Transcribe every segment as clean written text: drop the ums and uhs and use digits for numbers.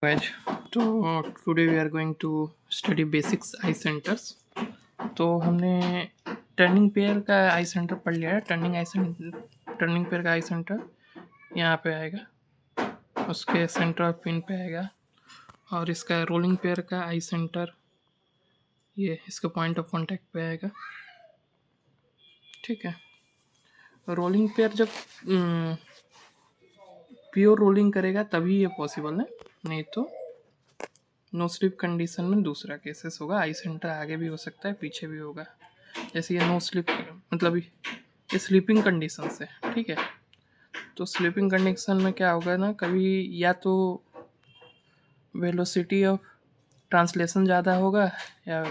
Right. तो today we are going to study basics I centres. तो हमने turning pair का आई सेंटर पढ़ लिया है। टर्निंग पेयर का आई सेंटर यहाँ पे आएगा, उसके सेंटर ऑफ पिन पे आएगा। और इसका रोलिंग पेयर का आई सेंटर ये इसका पॉइंट ऑफ कांटेक्ट पे आएगा। ठीक है। रोलिंग पेयर जब प्योर रोलिंग करेगा तभी ये पॉसिबल है, नहीं तो नो स्लिप कंडीशन में दूसरा केसेस होगा। आई सेंटर आगे भी हो सकता है, पीछे भी होगा। जैसे ये नो स्लिप मतलब ये स्लीपिंग कंडीशन से, ठीक है। तो स्लीपिंग कंडीशन में क्या होगा ना, कभी या तो वेलोसिटी ऑफ ट्रांसलेशन ज़्यादा होगा या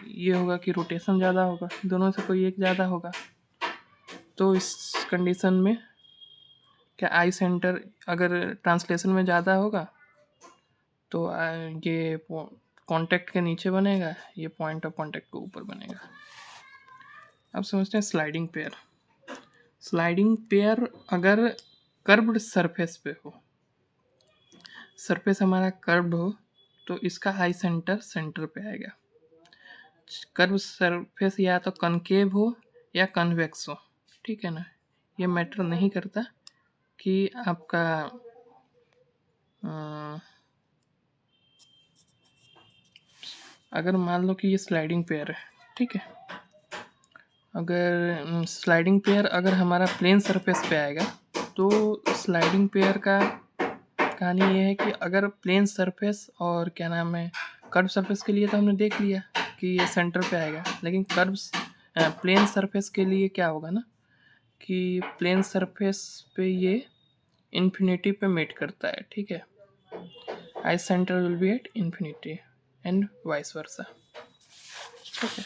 ये होगा कि रोटेशन ज़्यादा होगा, दोनों से कोई एक ज़्यादा होगा। तो इस कंडीशन में क्या आई सेंटर अगर ट्रांसलेशन में ज़्यादा होगा तो ये कांटेक्ट के नीचे बनेगा, ये पॉइंट ऑफ कांटेक्ट के ऊपर बनेगा। अब समझते हैं स्लाइडिंग पेयर। स्लाइडिंग पेयर अगर कर्व्ड सरफेस पे हो, सरफेस हमारा कर्व्ड हो, तो इसका आई सेंटर सेंटर पे आएगा। कर्व सरफेस या तो कनकेव हो या कन्वेक्स हो, ठीक है ना। ये मैटर नहीं करता कि आपका अगर मान लो कि ये स्लाइडिंग पेयर है, ठीक है। अगर स्लाइडिंग पेयर अगर हमारा प्लेन सरफेस पे आएगा तो स्लाइडिंग पेयर का कहानी ये है कि अगर प्लेन सरफेस और क्या नाम है कर्व सरफेस के लिए तो हमने देख लिया कि ये सेंटर पे आएगा, लेकिन प्लेन सरफेस के लिए क्या होगा ना कि प्लेन सरफेस पे ये इन्फिनिटी पे मीट करता है, ठीक है। I centre will be at infinity and vice versa, ठीक है।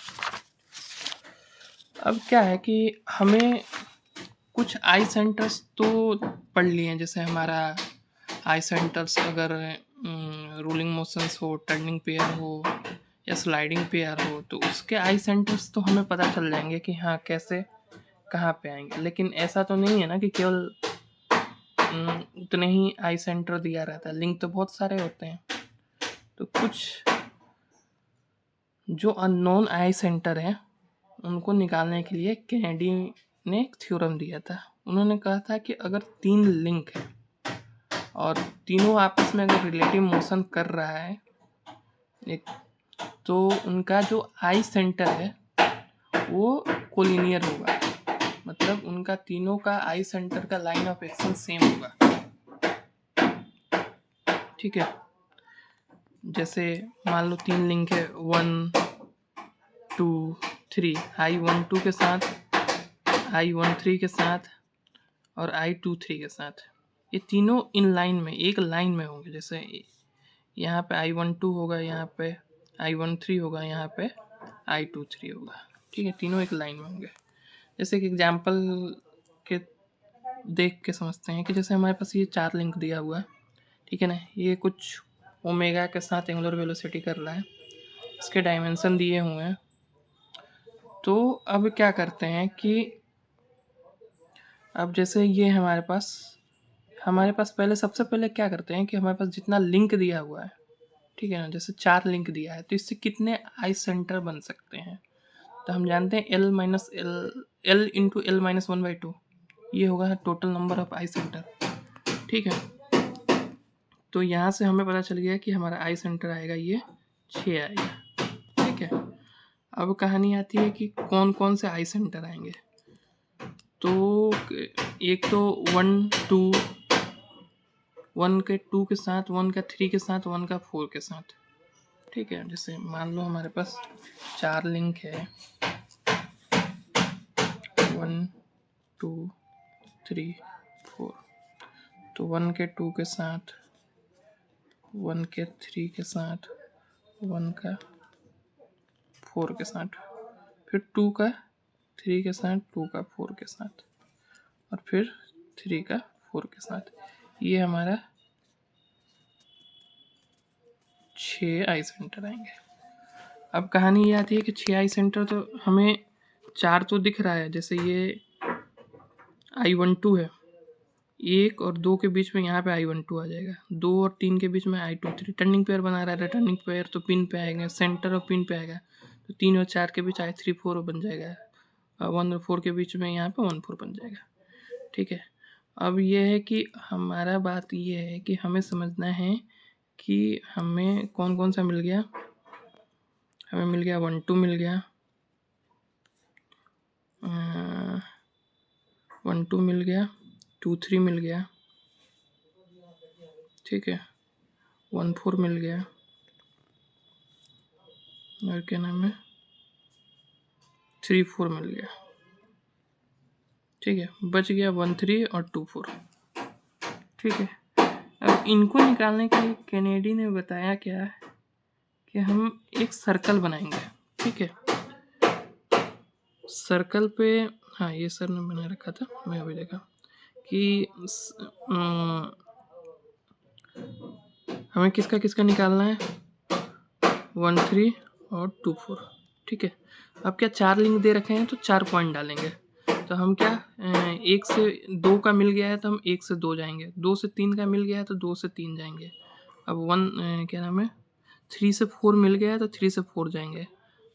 अब क्या है कि हमें कुछ आई सेंटर्स तो पढ़ लिए हैं, जैसे हमारा आई सेंटर्स अगर रूलिंग मोशंस हो, टर्निंग पेयर हो या स्लाइडिंग पेयर हो, तो उसके आई सेंटर्स तो हमें पता चल जाएंगे कि हाँ कैसे कहाँ पे आएंगे। लेकिन ऐसा तो नहीं है ना कि केवल उतने ही आई सेंटर दिया रहता है, लिंक तो बहुत सारे होते हैं। तो कुछ जो अननोन आई सेंटर है उनको निकालने के लिए कैनेडी ने एक थ्योरम दिया था। उन्होंने कहा था कि अगर 3 लिंक है और तीनों आपस में अगर रिलेटिव मोशन कर रहा है एक, तो उनका जो आई सेंटर है वो कोलिनियर होगा, मतलब उनका तीनों का आई सेंटर का लाइन ऑफ एक्शन सेम होगा, ठीक है। जैसे मान लो 3 लिंक है 1 2 3, आई 1 2 के साथ, आई 1 3 के साथ और आई 2 3 के साथ। ये तीनों इन लाइन में एक लाइन में होंगे। जैसे यहाँ पे आई 1 2 होगा, यहाँ पे आई 1 3 होगा, यहाँ पे आई 2 3 होगा, ठीक है। तीनों एक लाइन में होंगे। जैसे कि एग्जाम्पल के देख के समझते हैं कि जैसे हमारे पास ये 4 लिंक दिया हुआ है, ठीक है ना। ये कुछ ओमेगा के साथ एंगुलर वेलोसिटी कर रहा है, इसके डायमेंशन दिए हुए हैं। तो अब क्या करते हैं कि अब जैसे ये हमारे पास पहले सबसे पहले क्या करते हैं कि हमारे पास जितना लिंक दिया हुआ है, ठीक है ना, जैसे 4 लिंक दिया है, तो इससे कितने आई सेंटर बन सकते हैं। तो हम जानते हैं एल इंटू एल माइनस 1/2 ये होगा total number of I centre, ठीक है। तो यहाँ से हमें पता चल गया कि हमारा आई सेंटर आएगा ये 6 आएगा, ठीक है। अब कहानी आती है कि कौन कौन से आई सेंटर आएंगे। तो एक तो 1 2 1 के 2 के साथ, 1 का 3 के साथ, 1 का 4 के साथ, ठीक है। जैसे मान लो हमारे पास 4 लिंक है 1 2 3 4, तो 1 के 2 के साथ, 1 के 3 के साथ, 1 का 4 के साथ, फिर 2 का 3 के साथ, 2 का 4 के साथ, और फिर 3 का 4 के साथ। ये हमारा 6 आई सेंटर आएंगे। अब कहानी ये आती है कि 6 आई सेंटर तो हमें 4 तो दिख रहा है, जैसे ये I12 है, 1 और 2 के बीच में यहाँ पे I12 आ जाएगा, 2 और 3 के बीच में I23। टर्निंग पेयर बना रहा है, टर्निंग पेयर तो पिन पे आएगा, सेंटर और पिन पे आएगा, तो 3 और 4 के बीच I34 बन जाएगा, 1 और 4 के बीच में यहाँ पे 14 बन जाएगा। ठीक है, अब ये है कि हमारा बात ये है कि हमें समझना है कि हमें कौन कौन सा मिल गया। हमें मिल गया 12 मिल गया, 12 मिल गया, 23 मिल गया, ठीक है, 14 मिल गया, और क्या नाम है, 34 मिल गया। ठीक है, बच गया 13 और 24। ठीक है, अब इनको निकालने के लिए कैनेडी ने बताया क्या कि हम एक सर्कल बनाएंगे। ठीक है, सर्कल पे, हाँ ये सर ने बना रखा था, मैं अभी देखा कि हमें किसका किसका निकालना है, 13 और 24। ठीक है, अब क्या 4 लिंक दे रखे हैं तो 4 पॉइंट डालेंगे, तो हम क्या 1 से 2 का मिल गया है तो हम 1 से 2 जाएंगे, 2 से 3 का मिल गया है तो 2 से 3 जाएंगे। अब 1 क्या नाम है, 3 से 4 मिल गया है तो 3 से 4 जाएंगे,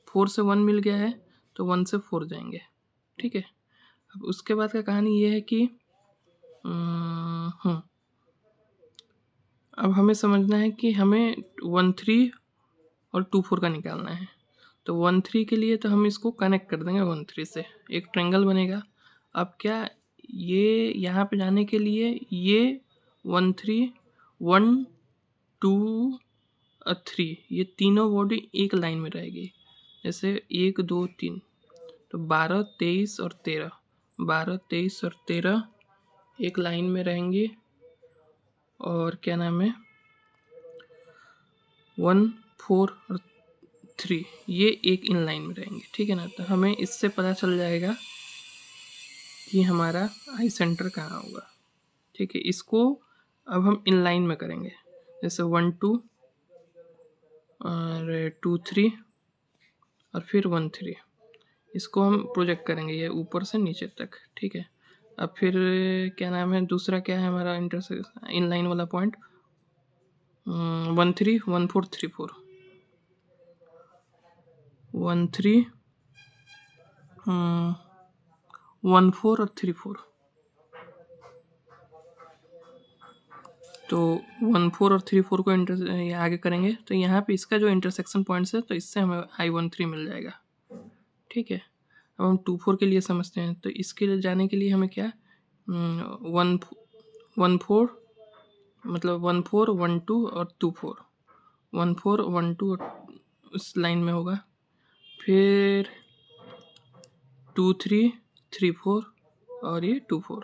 4 से 1 मिल गया है तो 1 से 4 जाएंगे। ठीक है, अब उसके बाद का कहानी ये है कि अब हमें समझना है कि हमें 13 और 24 का निकालना है। तो 13 के लिए तो हम इसको कनेक्ट कर देंगे 13 से, एक ट्रायंगल बनेगा। अब क्या ये यहाँ पे जाने के लिए ये 13 1 2 3 ये तीनों बॉडी एक लाइन में रहेगी, जैसे 1 2 3, तो 12 23 और 13, 12 23 और 13 एक लाइन में रहेंगी, और क्या नाम है 1 4 और 3 ये एक इन लाइन में रहेंगे। ठीक है ना, तो हमें इससे पता चल जाएगा कि हमारा आई सेंटर कहाँ होगा। ठीक है, इसको अब हम इन लाइन में करेंगे, जैसे 1 2 और 2 3 और फिर 1 3, इसको हम प्रोजेक्ट करेंगे ये ऊपर से नीचे तक। ठीक है, अब फिर क्या नाम है, दूसरा क्या है हमारा इंटरसेक्शन इन लाइन वाला पॉइंट, 1 3 1 4 3 4, 1 3 1 4 और 3 4, तो 1 4 और 3 4 को आगे करेंगे तो यहाँ पे इसका जो इंटरसेक्शन पॉइंट्स है तो इससे हमें I13 मिल जाएगा। ठीक है, अब हम 2 4 के लिए समझते हैं, तो इसके लिए जाने के लिए हमें क्या 1 4 मतलब 1 4 1 2 और 2 4, 1 4 1 2 उस लाइन में होगा, फिर 2 3 3 4 और ये 2 4,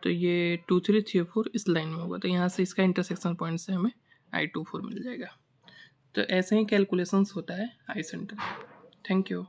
तो ये 2 3 3 4 इस लाइन में होगा, तो यहाँ से इसका इंटरसेक्शन पॉइंट से हमें I24 मिल जाएगा। तो ऐसे ही कैलकुलेशंस होता है आई सेंटर। Thank you.